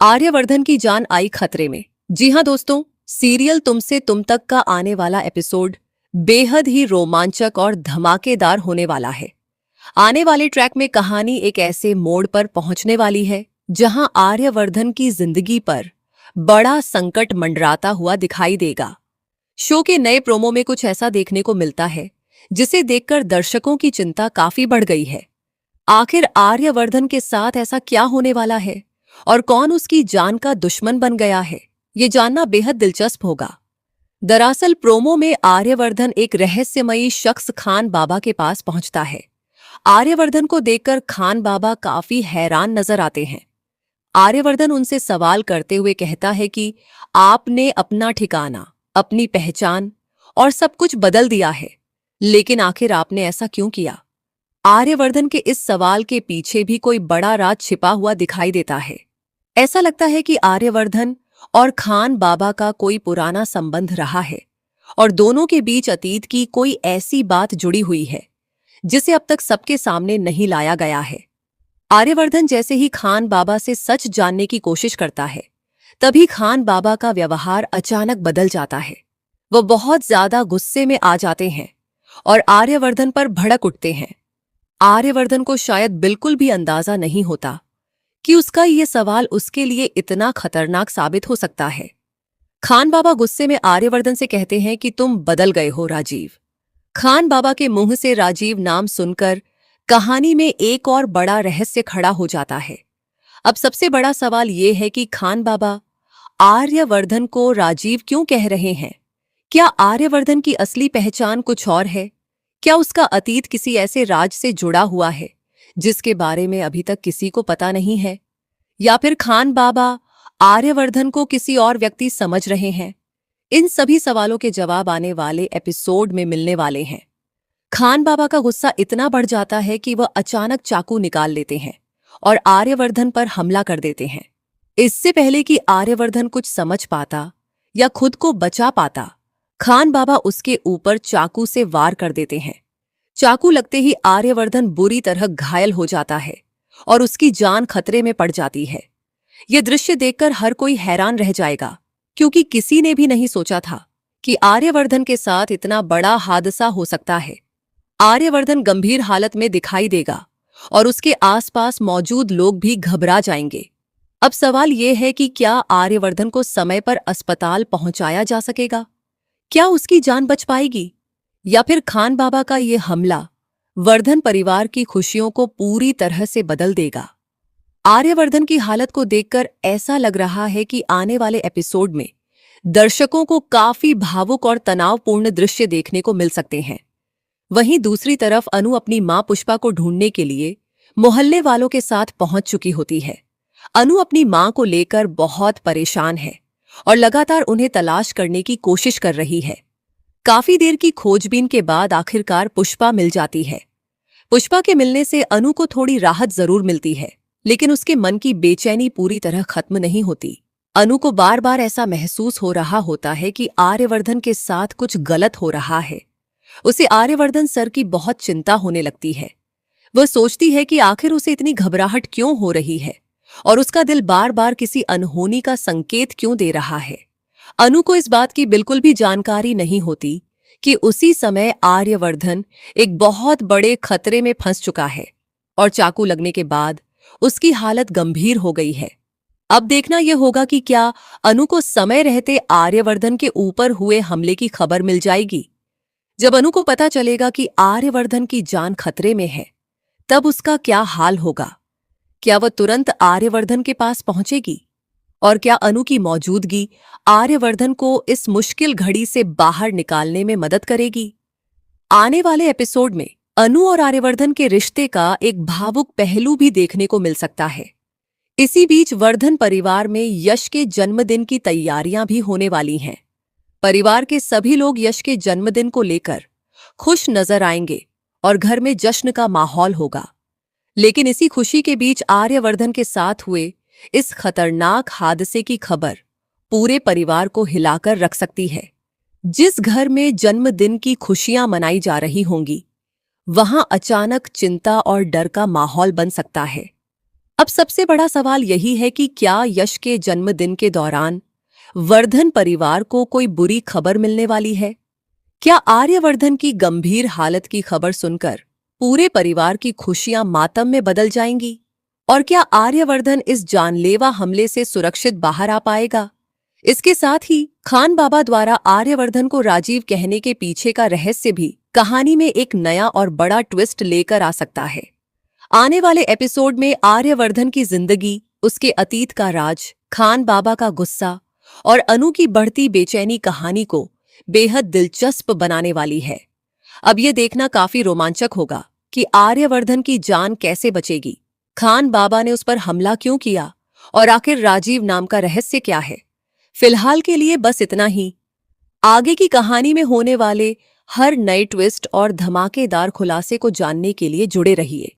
आर्यवर्धन की जान आई खतरे में। जी हां दोस्तों, सीरियल तुमसे तुम तक का आने वाला एपिसोड बेहद ही रोमांचक और धमाकेदार होने वाला है। आने वाले ट्रैक में कहानी एक ऐसे मोड़ पर पहुंचने वाली है जहां आर्यवर्धन की जिंदगी पर बड़ा संकट मंडराता हुआ दिखाई देगा। शो के नए प्रोमो में कुछ ऐसा देखने को मिलता है जिसे देखकर दर्शकों की चिंता काफी बढ़ गई है। आखिर आर्यवर्धन के साथ ऐसा क्या होने वाला है और कौन उसकी जान का दुश्मन बन गया है, ये जानना बेहद दिलचस्प होगा। दरअसल प्रोमो में आर्यवर्धन एक रहस्यमयी शख्स खान बाबा के पास पहुंचता है। आर्यवर्धन को देखकर खान बाबा काफी हैरान नजर आते हैं। आर्यवर्धन उनसे सवाल करते हुए कहता है कि आपने अपना ठिकाना, अपनी पहचान और सब कुछ बदल दिया है, लेकिन आखिर आपने ऐसा क्यों किया? आर्यवर्धन के इस सवाल के पीछे भी कोई बड़ा राज छिपा हुआ दिखाई देता है। ऐसा लगता है कि आर्यवर्धन और खान बाबा का कोई पुराना संबंध रहा है और दोनों के बीच अतीत की कोई ऐसी बात जुड़ी हुई है जिसे अब तक सबके सामने नहीं लाया गया है। आर्यवर्धन जैसे ही खान बाबा से सच जानने की कोशिश करता है, तभी खान बाबा का व्यवहार अचानक बदल जाता है। वो बहुत ज्यादा गुस्से में आ जाते हैं और आर्यवर्धन पर भड़क उठते हैं। आर्यवर्धन को शायद बिल्कुल भी अंदाजा नहीं होता कि उसका ये सवाल उसके लिए इतना खतरनाक साबित हो सकता है। खान बाबा गुस्से में आर्यवर्धन से कहते हैं कि तुम बदल गए हो राजीव। खान बाबा के मुंह से राजीव नाम सुनकर कहानी में एक और बड़ा रहस्य खड़ा हो जाता है। अब सबसे बड़ा सवाल ये है कि खान बाबा आर्यवर्धन को राजीव क्यों कह रहे हैं? क्या आर्यवर्धन की असली पहचान कुछ और है? क्या उसका अतीत किसी ऐसे राज से जुड़ा हुआ है जिसके बारे में अभी तक किसी को पता नहीं है? या फिर खान बाबा आर्यवर्धन को किसी और व्यक्ति समझ रहे हैं? इन सभी सवालों के जवाब आने वाले एपिसोड में मिलने वाले हैं। खान बाबा का गुस्सा इतना बढ़ जाता है कि वह अचानक चाकू निकाल लेते हैं और आर्यवर्धन पर हमला कर देते हैं। इससे पहले कि आर्यवर्धन कुछ समझ पाता या खुद को बचा पाता, खान बाबा उसके ऊपर चाकू से वार कर देते हैं। चाकू लगते ही आर्यवर्धन बुरी तरह घायल हो जाता है और उसकी जान खतरे में पड़ जाती है। यह दृश्य देखकर हर कोई हैरान रह जाएगा, क्योंकि किसी ने भी नहीं सोचा था कि आर्यवर्धन के साथ इतना बड़ा हादसा हो सकता है। आर्यवर्धन गंभीर हालत में दिखाई देगा और उसके आसपास मौजूद लोग भी घबरा जाएंगे। अब सवाल यह है कि क्या आर्यवर्धन को समय पर अस्पताल पहुंचाया जा सकेगा? क्या उसकी जान बच पाएगी? या फिर खान बाबा का ये हमला वर्धन परिवार की खुशियों को पूरी तरह से बदल देगा? आर्यवर्धन की हालत को देखकर ऐसा लग रहा है कि आने वाले एपिसोड में दर्शकों को काफी भावुक और तनावपूर्ण दृश्य देखने को मिल सकते हैं। वहीं दूसरी तरफ अनु अपनी मां पुष्पा को ढूंढने के लिए मोहल्ले वालों के साथ पहुंच चुकी होती है। अनु अपनी मां को लेकर बहुत परेशान है और लगातार उन्हें तलाश करने की कोशिश कर रही है। काफी देर की खोजबीन के बाद आखिरकार पुष्पा मिल जाती है। पुष्पा के मिलने से अनु को थोड़ी राहत जरूर मिलती है, लेकिन उसके मन की बेचैनी पूरी तरह खत्म नहीं होती। अनु को बार बार ऐसा महसूस हो रहा होता है कि आर्यवर्धन के साथ कुछ गलत हो रहा है। उसे आर्यवर्धन सर की बहुत चिंता होने लगती है। वह सोचती है कि आखिर उसे इतनी घबराहट क्यों हो रही है और उसका दिल बार बार किसी अनहोनी का संकेत क्यों दे रहा है। अनु को इस बात की बिल्कुल भी जानकारी नहीं होती कि उसी समय आर्यवर्धन एक बहुत बड़े खतरे में फंस चुका है और चाकू लगने के बाद उसकी हालत गंभीर हो गई है। अब देखना यह होगा कि क्या अनु को समय रहते आर्यवर्धन के ऊपर हुए हमले की खबर मिल जाएगी। जब अनु को पता चलेगा कि आर्यवर्धन की जान खतरे में है, तब उसका क्या हाल होगा? क्या वह तुरंत आर्यवर्धन के पास पहुंचेगी? और क्या अनु की मौजूदगी आर्यवर्धन को इस मुश्किल घड़ी से बाहर निकालने में मदद करेगी? आने वाले एपिसोड में अनु और आर्यवर्धन के रिश्ते का एक भावुक पहलू भी देखने को मिल सकता है। इसी बीच वर्धन परिवार में यश के जन्मदिन की तैयारियां भी होने वाली हैं। परिवार के सभी लोग यश के जन्मदिन को लेकर खुश नजर आएंगे और घर में जश्न का माहौल होगा। लेकिन इसी खुशी के बीच आर्यवर्धन के साथ हुए इस खतरनाक हादसे की खबर पूरे परिवार को हिलाकर रख सकती है। जिस घर में जन्मदिन की खुशियां मनाई जा रही होंगी, वहां अचानक चिंता और डर का माहौल बन सकता है। अब सबसे बड़ा सवाल यही है कि क्या यश के जन्मदिन के दौरान वर्धन परिवार को कोई बुरी खबर मिलने वाली है? क्या आर्यवर्धन की गंभीर हालत की खबर सुनकर पूरे परिवार की खुशियां मातम में बदल जाएंगी? और क्या आर्यवर्धन इस जानलेवा हमले से सुरक्षित बाहर आ पाएगा? इसके साथ ही खान बाबा द्वारा आर्यवर्धन को राजीव कहने के पीछे का रहस्य भी कहानी में एक नया और बड़ा ट्विस्ट लेकर आ सकता है। आने वाले एपिसोड में आर्यवर्धन की जिंदगी, उसके अतीत का राज, खान बाबा का गुस्सा और अनु की बढ़ती बेचैनी कहानी को बेहद दिलचस्प बनाने वाली है। अब यह देखना काफी रोमांचक होगा कि आर्यवर्धन की जान कैसे बचेगी, खान बाबा ने उस पर हमला क्यों किया और आखिर राजीव नाम का रहस्य क्या है। फिलहाल के लिए बस इतना ही। आगे की कहानी में होने वाले हर नए ट्विस्ट और धमाकेदार खुलासे को जानने के लिए जुड़े रहिए।